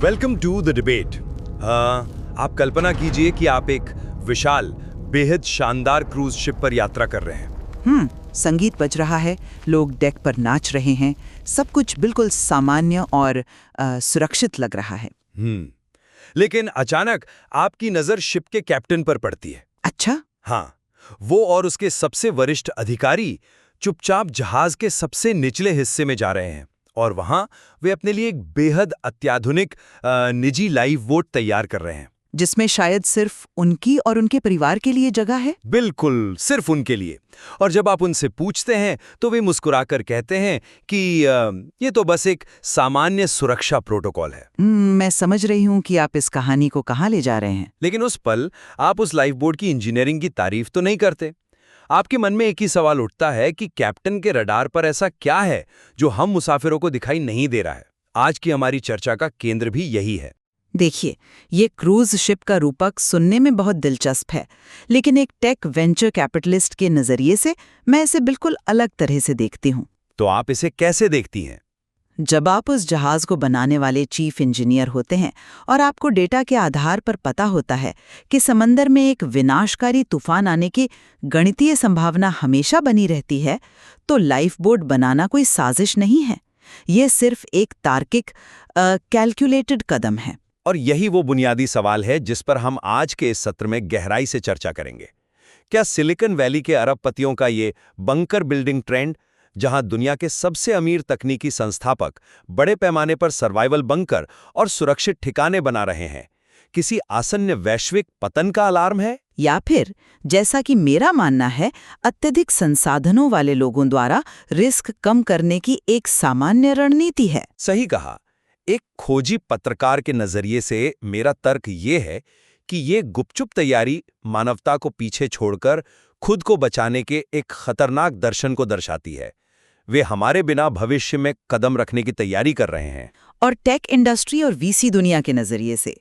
Welcome to the debate. आप कल्पना कीजिए कि आप एक विशाल बेहद शानदार क्रूज शिप पर यात्रा कर रहे हैं। संगीत बज रहा है, लोग डेक पर नाच रहे हैं, सब कुछ बिल्कुल सामान्य और सुरक्षित लग रहा है। लेकिन अचानक आपकी नजर शिप के कैप्टन पर पड़ती है। अच्छा? हाँ, वो और उसके सबसे वरिष्ठ अधिकारी चुपचाप जहाज के सबसे निचले हिस्से में जा रहे हैं और वहां वे अपने लिए एक बेहद अत्याधुनिक निजी लाइफ बोट तैयार कर रहे हैं, जिसमें शायद सिर्फ उनकी और उनके परिवार के लिए जगह है। बिल्कुल सिर्फ उनके लिए। और जब आप उनसे पूछते हैं तो वे मुस्कुराकर कहते हैं कि ये तो बस एक सामान्य सुरक्षा प्रोटोकॉल है। मैं समझ रही हूँ कि आप इस कहानी को कहाँ ले जा रहे हैं। लेकिन उस पल आप उस लाइफ बोट की इंजीनियरिंग की तारीफ तो नहीं करते। आपके मन में एक ही सवाल उठता है कि कैप्टन के रडार पर ऐसा क्या है जो हम मुसाफिरों को दिखाई नहीं दे रहा है। आज की हमारी चर्चा का केंद्र भी यही है। देखिए, ये क्रूज शिप का रूपक सुनने में बहुत दिलचस्प है, लेकिन एक टेक वेंचर कैपिटलिस्ट के नजरिए से मैं इसे बिल्कुल अलग तरह से देखती हूँ। तो आप इसे कैसे देखती हैं? जब आप उस जहाज को बनाने वाले चीफ इंजीनियर होते हैं और आपको डेटा के आधार पर पता होता है कि समंदर में एक विनाशकारी तूफान आने की गणितीय संभावना हमेशा बनी रहती है, तो लाइफ बोट बनाना कोई साजिश नहीं है। ये सिर्फ एक तार्किक कैलकुलेटेड कदम है। और यही वो बुनियादी सवाल है जिस पर हम आज के इस सत्र में गहराई से चर्चा करेंगे। क्या सिलिकॉन वैली के अरबपतियों का ये बंकर बिल्डिंग ट्रेंड, जहां दुनिया के सबसे अमीर तकनीकी संस्थापक बड़े पैमाने पर सर्वाइवल बंकर और सुरक्षित ठिकाने बना रहे हैं, किसी आसन्न वैश्विक पतन का अलार्म है? या फिर, जैसा कि मेरा मानना है, अत्यधिक संसाधनों वाले लोगों द्वारा रिस्क कम करने की एक सामान्य रणनीति है? सही कहा। एक खोजी पत्रकार के नजरिए से मेरा तर्क ये है कि ये गुपचुप तैयारी मानवता को पीछे छोड़कर खुद को बचाने के एक खतरनाक दर्शन को दर्शाती है। वे हमारे बिना भविष्य में कदम रखने की तैयारी कर रहे हैं। और टेक इंडस्ट्री और वीसी दुनिया के नजरिए से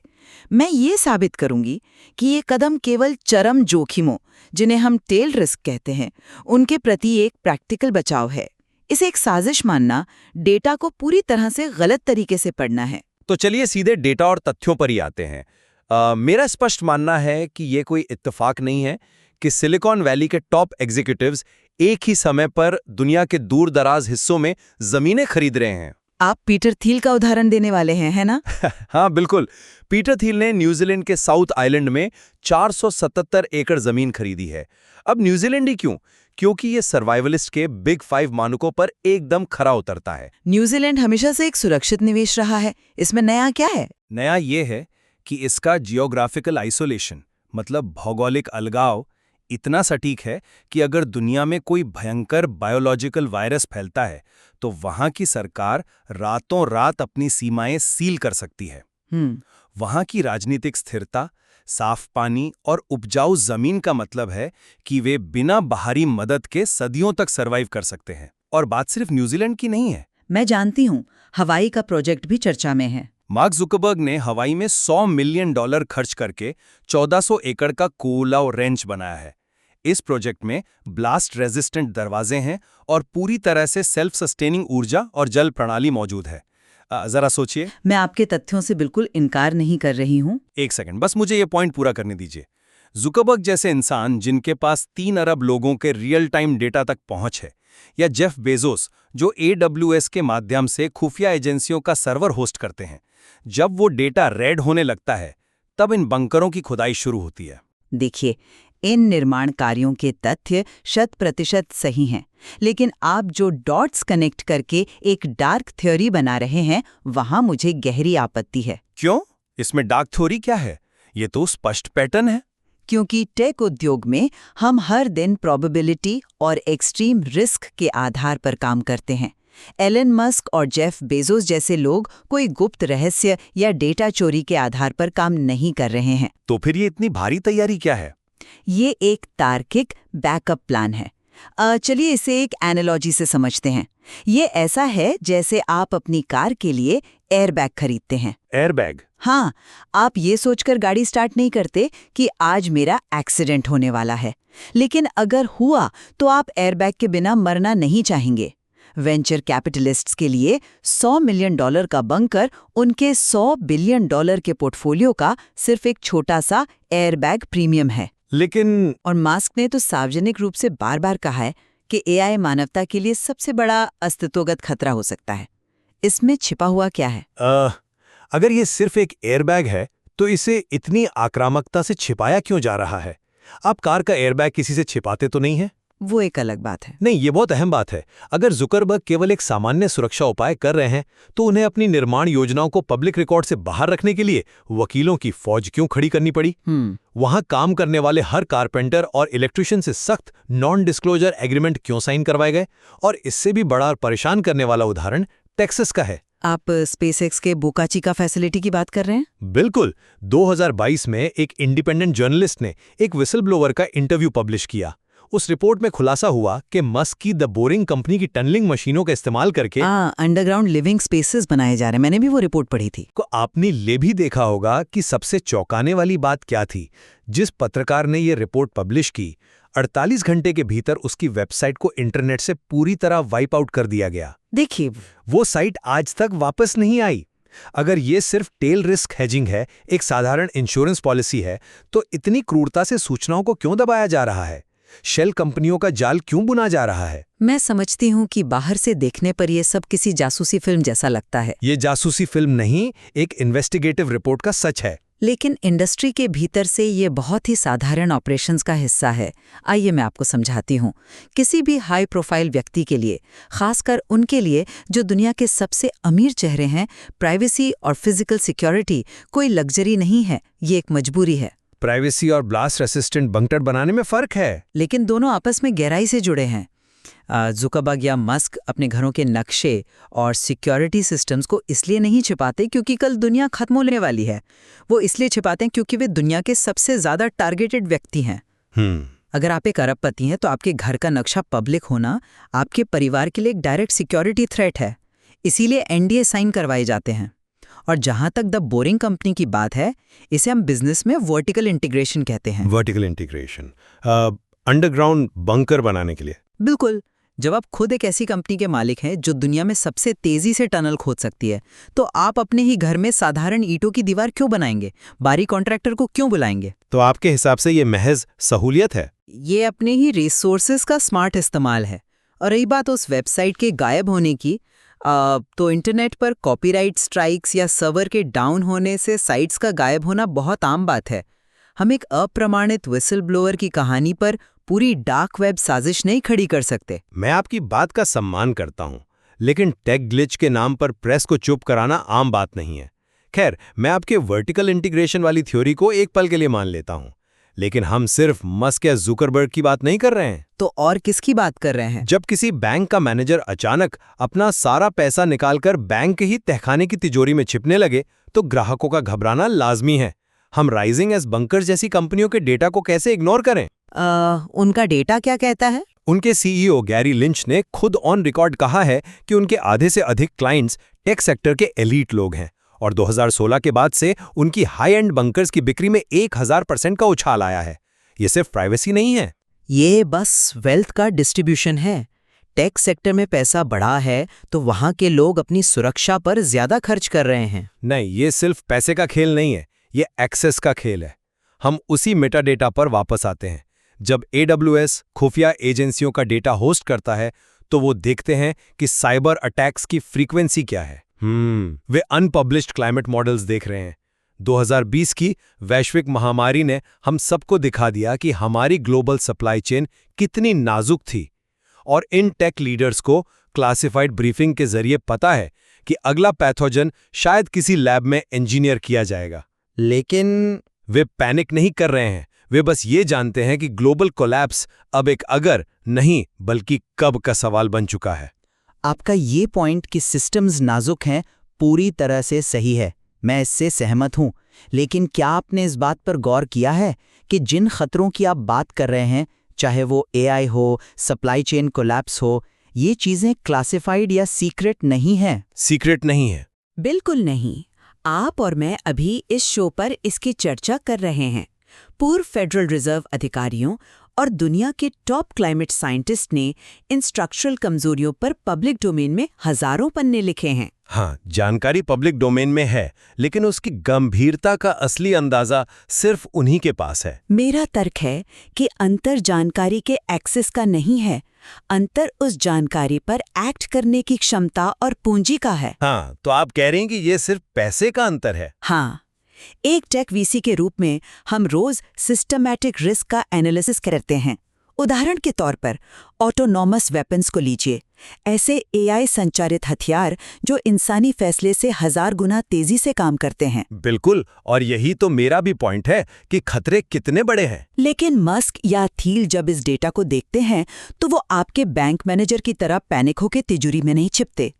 मैं ये साबित करूंगी कि ये कदम केवल चरम जोखिमों, जिन्हें हम टेल रिस्क कहते हैं, उनके प्रति एक प्रैक्टिकल बचाव है। इसे एक साजिश मानना, डेटा को पूरी तरह से गलत तरीके से पढ़ना है। तो चलिए सीधे डेटा और तथ्यों पर ही आते हैं। मेरा स्पष्ट मानना है कि ये कोई इत्तेफाक नहीं है कि सिलिकॉन वैली के टॉप एग्जीक्यूटिव्स एक ही समय पर दुनिया के दूर दराज हिस्सों में जमीनें खरीद रहे हैं। आप पीटर थील का उदाहरण देने वाले हैं, है ना? हाँ बिल्कुल। पीटर थील ने न्यूजीलैंड के साउथ आइलैंड में 477 एकड़ जमीन खरीदी है। अब न्यूजीलैंड ही क्यों? क्योंकि ये सर्वाइवलिस्ट के बिग 5 मानकों पर एकदम खरा उतरता है। न्यूजीलैंड हमेशा से एक सुरक्षित निवेश रहा है। इसमें नया क्या है? नया ये है कि इसका जियोग्राफिकल आइसोलेशन, मतलब भौगोलिक अलगाव, इतना सटीक है कि अगर दुनिया में कोई भयंकर बायोलॉजिकल वायरस फैलता है तो वहां की सरकार रातों रात अपनी सीमाएं सील कर सकती है। वहां की राजनीतिक स्थिरता, साफ पानी और उपजाऊ जमीन का मतलब है कि वे बिना बाहरी मदद के सदियों तक सर्वाइव कर सकते हैं। और बात सिर्फ न्यूजीलैंड की नहीं है। मैं जानती हूँ, हवाई का प्रोजेक्ट भी चर्चा में है। मार्क जुकरबर्ग ने हवाई में $100 मिलियन खर्च करके 1400 एकड़ का कोलाओ रेंच बनाया है। इस प्रोजेक्ट में ब्लास्ट रेजिस्टेंट दरवाजे हैं और पूरी तरह से सेल्फ सस्टेनिंग ऊर्जा और जल प्रणाली मौजूद है। जरा सोचिए। मैं आपके तथ्यों से बिल्कुल इनकार नहीं कर रही हूँ। एक सेकंड, बस मुझे ये पॉइंट पूरा करने दीजिए। जुकरबर्ग जैसे इंसान जिनके पास 3 अरब लोगों के रियल टाइम डेटा तक पहुंच है, या जेफ बेजोस जो AWS के माध्यम से खुफिया एजेंसियों का सर्वर होस्ट करते हैं, जब वो डेटा रेड होने लगता है तब इन बंकरों की खुदाई शुरू होती है। देखिए, इन निर्माण कार्यों के तथ्य 100% सही हैं, लेकिन आप जो डॉट्स कनेक्ट करके एक डार्क थ्योरी बना रहे हैं, वहां मुझे गहरी आपत्ति है। क्यों? इसमें डार्क थ्योरी क्या है? ये तो स्पष्ट पैटर्न है। क्योंकि टेक उद्योग में हम हर दिन प्रोबेबिलिटी और एक्सट्रीम रिस्क के आधार पर काम करते हैं। एलन मस्क और जेफ बेजोस जैसे लोग कोई गुप्त रहस्य या डेटा चोरी के आधार पर काम नहीं कर रहे हैं। तो फिर ये इतनी भारी तैयारी क्या है? ये एक तार्किक बैकअप प्लान है। चलिए इसे एक एनालॉजी से समझते हैं। ये ऐसा है जैसे आप अपनी कार के लिए एयरबैग खरीदते हैं। एयरबैग? हाँ, आप ये सोचकर गाड़ी स्टार्ट नहीं करते कि आज मेरा एक्सीडेंट होने वाला है, लेकिन अगर हुआ तो आप एयरबैग के बिना मरना नहीं चाहेंगे। वेंचर कैपिटलिस्ट्स के लिए $100 मिलियन का बंकर उनके $100 बिलियन के पोर्टफोलियो का सिर्फ एक छोटा सा एयरबैग प्रीमियम है। लेकिन और मास्क ने तो सार्वजनिक रूप से बार-बार कहा है कि एआई मानवता के लिए सबसे बड़ा अस्तित्वगत खतरा हो सकता है। इसमें छिपा हुआ क्या है? अगर ये सिर्फ एक एयरबैग है तो इसे इतनी आक्रामकता से छिपाया क्यों जा रहा है? आप कार का एयरबैग किसी से छिपाते तो नहीं है? वो एक अलग बात है। नहीं, ये बहुत अहम बात है। अगर जुकरबर्ग केवल एक सामान्य सुरक्षा उपाय कर रहे हैं तो उन्हें अपनी निर्माण योजनाओं को पब्लिक रिकॉर्ड से बाहर रखने के लिए वकीलों की फौज क्यों खड़ी करनी पड़ी? वहां काम करने वाले हर कारपेंटर और इलेक्ट्रिशियन से सख्त नॉन डिस्क्लोजर एग्रीमेंट क्यों साइन करवाए गए? और इससे भी बड़ा और परेशान करने वाला उदाहरण टेक्सास का है। आप स्पेसएक्स के बोका चिका फैसिलिटी की बात कर रहे हैं? बिल्कुल। 2022 में एक इंडिपेंडेंट जर्नलिस्ट ने एक विसल ब्लोअर का इंटरव्यू पब्लिश किया। उस रिपोर्ट में खुलासा हुआ कि मस्क की द बोरिंग कंपनी की टनलिंग मशीनों का इस्तेमाल करके अंडरग्राउंड लिविंग स्पेसेस बनाए जा रहे हैं। मैंने भी वो रिपोर्ट पढ़ी थी। को आपने ले भी देखा होगा कि सबसे चौंकाने वाली बात क्या थी। जिस पत्रकार ने ये रिपोर्ट पब्लिश की, 48 घंटे के भीतर उसकी वेबसाइट को इंटरनेट से पूरी तरह वाइप आउट कर दिया गया। देखिए, वो साइट आज तक वापस नहीं आई। अगर ये सिर्फ टेल रिस्क हेजिंग है, एक साधारण इंश्योरेंस पॉलिसी है, तो इतनी क्रूरता से सूचनाओं को क्यों दबाया जा रहा है? शेल कंपनियों का जाल क्यों बुना जा रहा है? मैं समझती हूँ कि बाहर से देखने पर यह सब किसी जासूसी फिल्म जैसा लगता है। ये जासूसी फिल्म नहीं, एक इन्वेस्टिगेटिव रिपोर्ट का सच है। लेकिन इंडस्ट्री के भीतर से ये बहुत ही साधारण ऑपरेशंस का हिस्सा है। आइए मैं आपको समझाती हूँ। किसी भी हाई प्रोफाइल व्यक्ति के लिए, खासकर उनके लिए जो दुनिया के सबसे अमीर चेहरे हैं, प्राइवेसी और फिजिकल सिक्योरिटी कोई लग्जरी नहीं है, ये एक मजबूरी है। प्राइवेसी और ब्लास्ट रेसिस्टेंट बंकर बनाने में फर्क है। लेकिन दोनों आपस में गहराई से जुड़े हैं। जुकरबर्ग या मस्क अपने घरों के नक्शे और सिक्योरिटी सिस्टम्स को इसलिए नहीं छिपाते क्योंकि कल दुनिया खत्म होने वाली है। वो इसलिए छिपाते हैं क्योंकि वे दुनिया के सबसे ज्यादा टारगेटेड व्यक्ति हैं। अगर आप एक अरबपति हैं तो आपके घर का नक्शा पब्लिक होना आपके परिवार के लिए एक डायरेक्ट सिक्योरिटी थ्रेट है। इसीलिए एनडीए साइन करवाए जाते हैं। और जहां तक द बोरिंग कंपनी की बात है, इसे हम बिजनेस में वर्टिकल इंटीग्रेशन कहते हैं। वर्टिकल इंटीग्रेशन, अंडरग्राउंड बंकर बनाने के लिए। बिल्कुल। जब आप खुद एक ऐसी कंपनी के मालिक हैं जो दुनिया में सबसे तेजी से टनल खोद सकती है, तो आप अपने ही घर में साधारण ईंटों की दीवार क्यों बनाएंगे? बारी कॉन्ट्रैक्टर को क्यों बुलाएंगे? तो आपके हिसाब से ये महज सहूलियत है? ये अपने ही रिसोर्सेज का स्मार्ट इस्तेमाल है। और रही बात उस वेबसाइट के गायब होने की, तो इंटरनेट पर कॉपीराइट स्ट्राइक्स या सर्वर के डाउन होने से साइट्स का गायब होना बहुत आम बात है। हम एक अप्रमाणित विसल ब्लोअर की कहानी पर पूरी डार्क वेब साजिश नहीं खड़ी कर सकते। मैं आपकी बात का सम्मान करता हूं, लेकिन टेक ग्लिच के नाम पर प्रेस को चुप कराना आम बात नहीं है। खैर, मैं आपके वर्टिकल इंटीग्रेशन वाली थ्योरी को एक पल के लिए मान लेता हूं, लेकिन हम सिर्फ मस्क या जुकरबर्ग की बात नहीं कर रहे हैं। तो और किसकी बात कर रहे हैं? जब किसी बैंक का मैनेजर अचानक अपना सारा पैसा निकालकर बैंक ही तहखाने की तिजोरी में छिपने लगे, तो ग्राहकों का घबराना लाजमी है। हम राइजिंग एज बंकर जैसी कंपनियों के डेटा को कैसे इग्नोर करें? उनका डेटा क्या कहता है? उनके सीईओ गैरी लिंच ने खुद ऑन रिकॉर्ड कहा है कि उनके आधे से अधिक क्लाइंट्स टेक सेक्टर के एलीट लोग हैं, और 2016 के बाद से उनकी हाई एंड बंकर्स की बिक्री में 1000% का उछाल आया है। ये सिर्फ प्राइवेसी नहीं है, ये बस वेल्थ का डिस्ट्रीब्यूशन है। टेक सेक्टर में पैसा बढ़ा है तो वहां के लोग अपनी सुरक्षा पर ज्यादा खर्च कर रहे हैं। नहीं, ये सिर्फ पैसे का खेल नहीं है, ये एक्सेस का खेल है। हम उसी मेटा डेटा पर वापस आते हैं। जब AWS खुफिया एजेंसियों का डेटा होस्ट करता है, तो वो देखते हैं कि साइबर अटैक्स की फ्रीक्वेंसी क्या है। वे अनपब्लिश्ड क्लाइमेट मॉडल्स देख रहे हैं। 2020 की वैश्विक महामारी ने हम सबको दिखा दिया कि हमारी ग्लोबल सप्लाई चेन कितनी नाजुक थी, और इन टेक लीडर्स को क्लासिफाइड ब्रीफिंग के जरिए पता है कि अगला पैथोजन शायद किसी लैब में इंजीनियर किया जाएगा। लेकिन वे पैनिक नहीं कर रहे हैं, वे बस ये जानते हैं कि ग्लोबल कोलैप्स अब एक अगर नहीं बल्कि कब का सवाल बन चुका है। आपका ये पॉइंट कि सिस्टम्स नाजुक हैं पूरी तरह से सही है, मैं इससे सहमत हूं। लेकिन क्या आपने इस बात पर गौर किया है कि जिन खतरों की आप बात कर रहे हैं, चाहे वो AI हो, सप्लाई चेन कोलैप्स हो, ये चीजें क्लासिफाइड या सीक्रेट नहीं हैं? सीक्रेट नहीं है, बिल्कुल नहीं। आप और मैं अभी इस शो पर इसकी चर्चा कर रहे हैं। पूर्व फेडरल रिजर्व अधिकारियों और दुनिया के टॉप क्लाइमेट साइंटिस्ट ने इन स्ट्रक्चरल कमजोरियों पर पब्लिक डोमेन में हजारों पन्ने लिखे हैं। हाँ, जानकारी पब्लिक डोमेन में है, लेकिन उसकी गंभीरता का असली अंदाजा सिर्फ उन्हीं के पास है। मेरा तर्क है कि अंतर जानकारी के एक्सेस का नहीं है, अंतर उस जानकारी पर एक्ट करने की क्षमता और पूंजी का है। हाँ, तो आप कह रहे हैं कि ये सिर्फ पैसे का अंतर है? हाँ, एक टेक वीसी के रूप में हम रोज सिस्टमैटिक रिस्क का एनालिसिस करते हैं। उदाहरण के तौर पर ऑटोनॉमस वेपन्स को लीजिए, ऐसे एआई संचालित हथियार जो इंसानी फैसले से 1000 गुना तेजी से काम करते हैं। बिल्कुल, और यही तो मेरा भी पॉइंट है कि खतरे कितने बड़े हैं। लेकिन मस्क या थील जब इस डेटा को देखते हैं तो वो आपके बैंक मैनेजर की तरह पैनिक होकर तिजोरी में नहीं छिपते।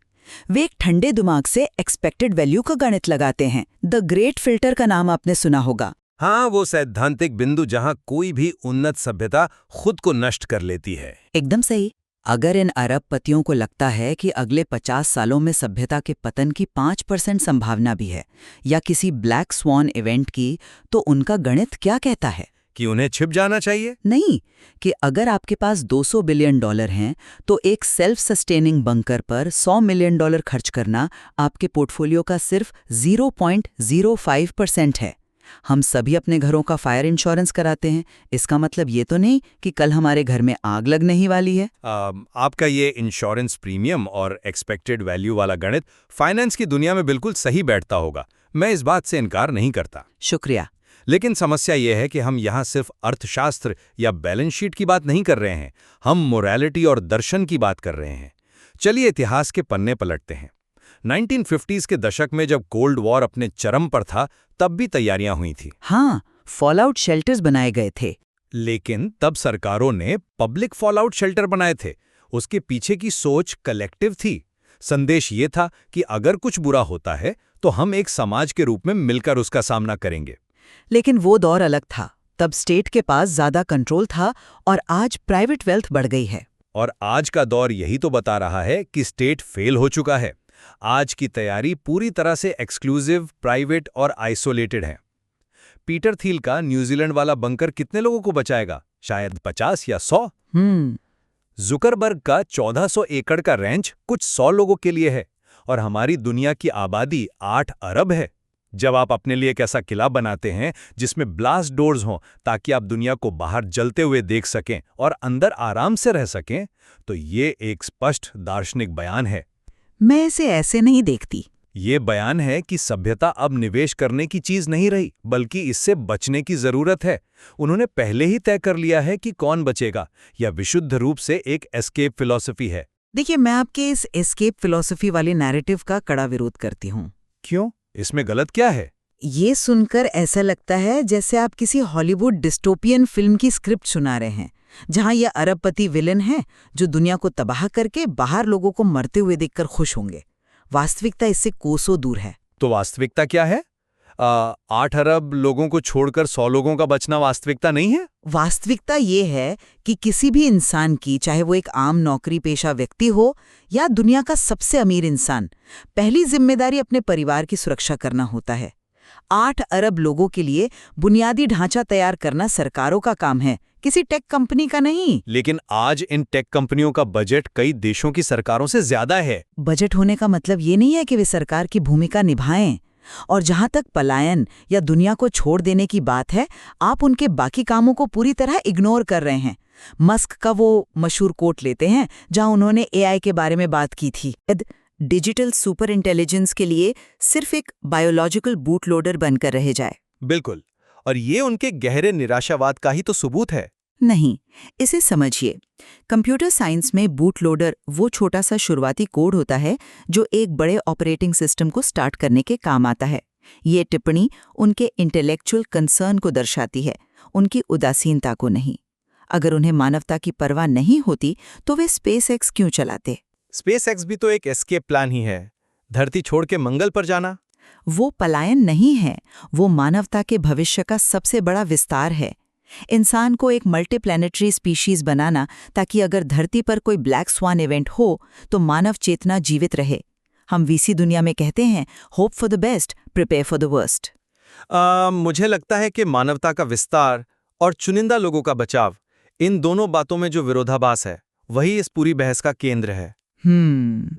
वे एक ठंडे दिमाग से एक्सपेक्टेड वैल्यू का गणित लगाते हैं। द ग्रेट फिल्टर का नाम आपने सुना होगा। हाँ, वो सैद्धांतिक बिंदु जहाँ कोई भी उन्नत सभ्यता खुद को नष्ट कर लेती है। एकदम सही। अगर इन अरबपतियों को लगता है कि अगले 50 सालों में सभ्यता के पतन की 5% संभावना भी है, या किसी ब्लैक स्वॉन इवेंट की, तो उनका गणित क्या कहता है? कि उन्हें छिप जाना चाहिए? नहीं, कि अगर आपके पास $200 बिलियन हैं तो एक सेल्फ सस्टेनिंग बंकर पर $100 मिलियन खर्च करना आपके पोर्टफोलियो का सिर्फ 0.05% है। हम सभी अपने घरों का फायर इंश्योरेंस कराते हैं, इसका मतलब ये तो नहीं कि कल हमारे घर में आग लगने ही वाली है। आपका ये इंश्योरेंस प्रीमियम और एक्सपेक्टेड वैल्यू वाला गणित फाइनेंस की दुनिया में बिल्कुल सही बैठता होगा, मैं इस बात से इनकार नहीं करता। शुक्रिया। लेकिन समस्या यह है कि हम यहाँ सिर्फ अर्थशास्त्र या बैलेंस शीट की बात नहीं कर रहे हैं, हम मोरालिटी और दर्शन की बात कर रहे हैं। चलिए इतिहास के पन्ने पलटते हैं। 1950s के दशक में जब कोल्ड वॉर अपने चरम पर था, तब भी तैयारियां हुई थी। हाँ, फॉलआउट शेल्टर्स बनाए गए थे। लेकिन तब सरकारों ने पब्लिक फॉलआउट शेल्टर बनाए थे। उसके पीछे की सोच कलेक्टिव थी। संदेश ये था कि अगर कुछ बुरा होता है तो हम एक समाज के रूप में मिलकर उसका सामना करेंगे। लेकिन वो दौर अलग था। तब स्टेट के पास ज्यादा कंट्रोल था और आज प्राइवेट वेल्थ बढ़ गई है। और आज का दौर यही तो बता रहा है कि स्टेट फेल हो चुका है। आज की तैयारी पूरी तरह से एक्सक्लूसिव, प्राइवेट और आइसोलेटेड है। पीटर थील का न्यूजीलैंड वाला बंकर कितने लोगों को बचाएगा? शायद 50 या 100। जुकरबर्ग का 1400 एकड़ का रेंच कुछ 100 लोगों के लिए है, और हमारी दुनिया की आबादी 8 अरब है। जब आप अपने लिए एक ऐसा किला बनाते हैं जिसमें ब्लास्ट डोर्स हों ताकि आप दुनिया को बाहर जलते हुए देख सकें और अंदर आराम से रह सकें, तो ये एक स्पष्ट दार्शनिक बयान है। मैं इसे ऐसे नहीं देखती। ये बयान है कि सभ्यता अब निवेश करने की चीज नहीं रही, बल्कि इससे बचने की जरूरत है। उन्होंने पहले ही तय कर लिया है कि कौन बचेगा, या विशुद्ध रूप से एक एस्केप फिलॉसफी है। देखिए, मैं आपके इस एस्केप फिलॉसफी वाले नैरेटिव का कड़ा विरोध करती हूँ। क्यों? इसमें गलत क्या है? ये सुनकर ऐसा लगता है जैसे आप किसी हॉलीवुड डिस्टोपियन फिल्म की स्क्रिप्ट सुना रहे हैं, जहां ये अरबपति विलन है जो दुनिया को तबाह करके बाहर लोगों को मरते हुए देखकर खुश होंगे। वास्तविकता इससे कोसों दूर है। तो वास्तविकता क्या है? 8 अरब लोगों को छोड़कर 100 लोगों का बचना वास्तविकता नहीं है? वास्तविकता ये है कि किसी भी इंसान की, चाहे वो एक आम नौकरी पेशा व्यक्ति हो या दुनिया का सबसे अमीर इंसान, पहली जिम्मेदारी अपने परिवार की सुरक्षा करना होता है। 8 अरब लोगों के लिए बुनियादी ढांचा तैयार करना सरकारों का काम है, किसी टेक कंपनी का नहीं। लेकिन आज इन टेक कंपनियों का बजट कई देशों की सरकारों से ज्यादा है। बजट होने का मतलब ये नहीं है कि वे सरकार की भूमिका निभाएं। और जहां तक पलायन या दुनिया को छोड़ देने की बात है, आप उनके बाकी कामों को पूरी तरह इग्नोर कर रहे हैं। मस्क का वो मशहूर कोट लेते हैं जहां उन्होंने एआई के बारे में बात की थी, डिजिटल सुपर इंटेलिजेंस के लिए सिर्फ एक बायोलॉजिकल बूट लोडर बनकर रह जाए। बिल्कुल, और ये उनके गहरे निराशावाद का ही तो सबूत है। नहीं, इसे समझिए। कंप्यूटर साइंस में बूट लोडर वो छोटा सा शुरुआती कोड होता है जो एक बड़े ऑपरेटिंग सिस्टम को स्टार्ट करने के काम आता है। ये टिप्पणी उनके इंटेलेक्चुअल कंसर्न को दर्शाती है, उनकी उदासीनता को नहीं। अगर उन्हें मानवता की परवाह नहीं होती तो वे स्पेसएक्स क्यों चलाते? स्पेसएक्स भी तो एक एस्केप प्लान ही है, धरती छोड़ के मंगल पर जाना। वो पलायन नहीं है, वो मानवता के भविष्य का सबसे बड़ा विस्तार है। इंसान को एक मल्टीप्लैनेटरी स्पीशीज बनाना ताकि अगर धरती पर कोई ब्लैक स्वान इवेंट हो तो मानव चेतना जीवित रहे। हम वीसी दुनिया में कहते हैं, hope for the best, prepare for the worst. मुझे लगता है कि मानवता का विस्तार और चुनिंदा लोगों का बचाव इन दोनों बातों में जो विरोधाभास है वही इस पूरी बहस का केंद्र है।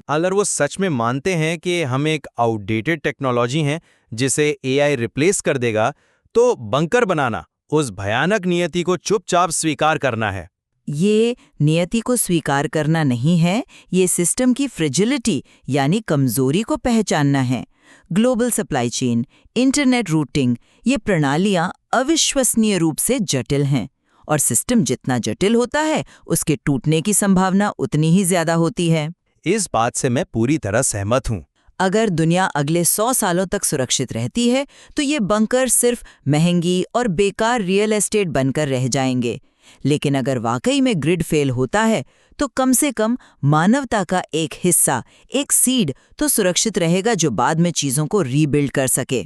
अगर वो सच में मानते हैं कि हम एक आउटडेटेड टेक्नोलॉजी हैं जिसे एआई रिप्लेस कर देगा, तो बंकर बनाना उस भयानक नियति को चुपचाप स्वीकार करना है। ये नियति को स्वीकार करना नहीं है, ये सिस्टम की फ्रेजिलिटी यानी कमजोरी को पहचानना है। Global supply chain, internet routing, ये प्रणालियां अविश्वसनीय रूप से जटिल हैं, और सिस्टम जितना जटिल होता है उसके टूटने की संभावना उतनी ही ज्यादा होती है। इस बात से मैं पूरी तरह सहमत हूँ। अगर दुनिया अगले 100 सालों तक सुरक्षित रहती है तो ये बंकर सिर्फ महंगी और बेकार रियल एस्टेट बनकर रह जाएंगे, लेकिन अगर वाकई में ग्रिड फेल होता है तो कम से कम मानवता का एक हिस्सा, एक सीड तो सुरक्षित रहेगा जो बाद में चीजों को रीबिल्ड कर सके।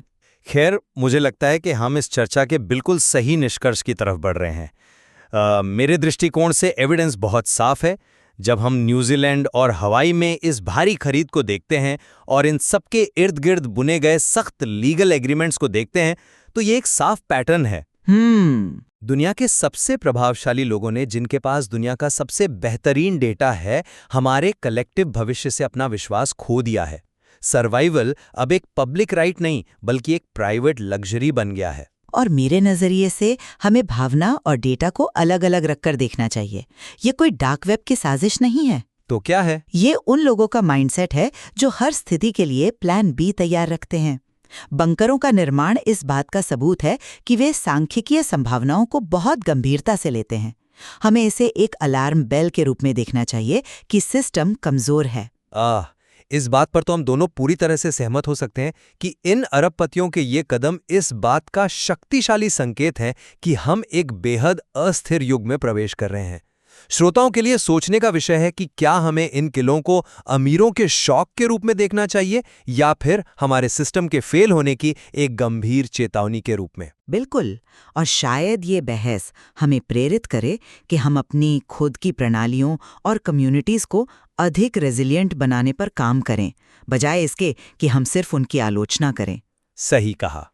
खैर, मुझे लगता है कि हम इस चर्चा के बिल्कुल सही निष्कर्ष की तरफ बढ़ रहे हैं। मेरे दृष्टिकोण से एविडेंस बहुत साफ है। जब हम न्यूजीलैंड और हवाई में इस भारी खरीद को देखते हैं और इन सबके इर्द गिर्द बुने गए सख्त लीगल एग्रीमेंट्स को देखते हैं, तो ये एक साफ पैटर्न है। दुनिया के सबसे प्रभावशाली लोगों ने, जिनके पास दुनिया का सबसे बेहतरीन डेटा है, हमारे कलेक्टिव भविष्य से अपना विश्वास खो दिया है। सर्वाइवल अब एक पब्लिक राइट नहीं बल्कि एक प्राइवेट लग्जरी बन गया है। और मेरे नजरिए से हमें भावना और डेटा को अलग अलग रखकर देखना चाहिए। ये कोई डार्क वेब की साजिश नहीं है। तो क्या है? ये उन लोगों का माइंडसेट है जो हर स्थिति के लिए प्लान बी तैयार रखते हैं। बंकरों का निर्माण इस बात का सबूत है कि वे सांख्यिकीय संभावनाओं को बहुत गंभीरता से लेते हैं। हमें इसे एक अलार्म बेल के रूप में देखना चाहिए कि सिस्टम कमजोर है। इस बात पर तो हम दोनों पूरी तरह से सहमत हो सकते हैं कि इन अरबपतियों के ये कदम इस बात का शक्तिशाली संकेत है कि हम एक बेहद अस्थिर युग में प्रवेश कर रहे हैं। श्रोताओं के लिए सोचने का विषय है कि क्या हमें इन किलों को अमीरों के शौक के रूप में देखना चाहिए या फिर हमारे सिस्टम के फेल होने की एक गंभीर चेतावनी के रूप में। बिल्कुल, और शायद ये बहस हमें प्रेरित करे कि हम अपनी खुद की प्रणालियों और कम्युनिटीज को अधिक रेजिलिएंट बनाने पर काम करें, बजाय इसके कि हम सिर्फ उनकी आलोचना करें। सही कहा।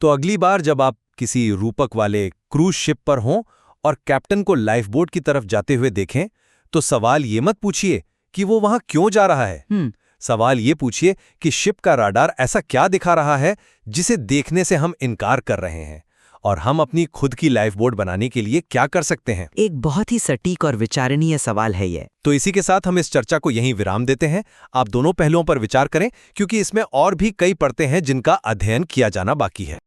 तो अगली बार जब आप किसी रूपक वाले क्रूज शिप पर हों और कैप्टन को लाइफबोट की तरफ जाते हुए देखें, तो सवाल ये मत पूछिए कि वो वहां क्यों जा रहा है। सवाल ये पूछिए कि शिप का राडार ऐसा क्या दिखा रहा है जिसे देखने से हम इनकार कर रहे हैं, और हम अपनी खुद की लाइफबोट बनाने के लिए क्या कर सकते हैं। एक बहुत ही सटीक और विचारणीय सवाल है ये। तो इसी के साथ हम इस चर्चा को यहीं विराम देते हैं। आप दोनों पहलुओं पर विचार करें, क्योंकि इसमें और भी कई परतें हैं जिनका अध्ययन किया जाना बाकी है।